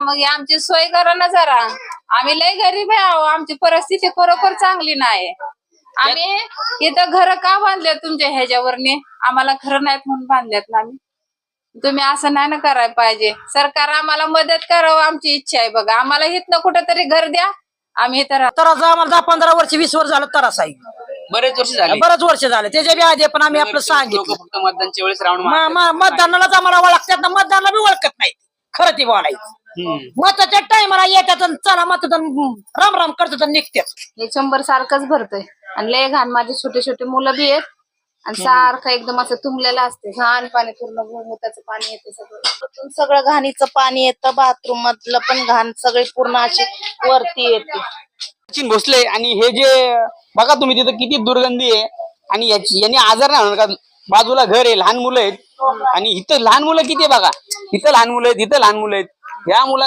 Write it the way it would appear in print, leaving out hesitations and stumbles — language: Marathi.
मग हे आमची सोय करा ना जरा. आम्ही लय गरीब आहे अहो, आमची परिस्थिती खरोखर चांगली नाही. आम्ही इथं घर का बांधले तुमच्या ह्याच्यावरने? आम्हाला घर नाहीत म्हणून बांधल्यात ना आम्ही. तुम्ही असं नाही ना करायला पाहिजे. सरकार आम्हाला मदत करावं, आमची इच्छा आहे बघा. आम्हाला इथनं कुठेतरी घर द्या, आम्ही इथं राहतो. तर आम्हाला 10-15 वर्ष 20 वर्ष झालं त्रास आहे. बरेच वर्ष झाले. बरेच वर्ष झाले त्याच्या बी आधी पण आम्ही आपलं सांगितलं. फक्त मतदानच्या वेळेस राऊंड मतदानालाच आम्हाला ओळखतात ना, मतदानाला बी ओळखत नाही. खरं ती बोलायचं. मताच्या टायमाला येतात आणि चला मतदान राम राम करतात आणि निघतात. हे 100 सारखंच भरतोय आणि लय घाण. माझे छोटे छोटे मुलं बी आहेत आणि सारखं एकदम असं तुंबलेलं असते. घाण पाणी, पूर्ण गोमुताचं पाणी येते सगळं. सगळं घाणीचं पाणी येतं. बाथरूम मधलं पण घाण सगळी पूर्ण अशी वरती येते. सचिन भोसले आणि हे जे बघा तुम्ही तिथं किती दुर्गंधी आहे आणि यांनी आजार नाही होणार का? बाजूला घर आहे, लहान मुलं आहेत आणि इथं लहान मुलं किती आहे बघा. इथं लहान मुलं आहेत, इथं लहान मुलं आहेत. या मुलांना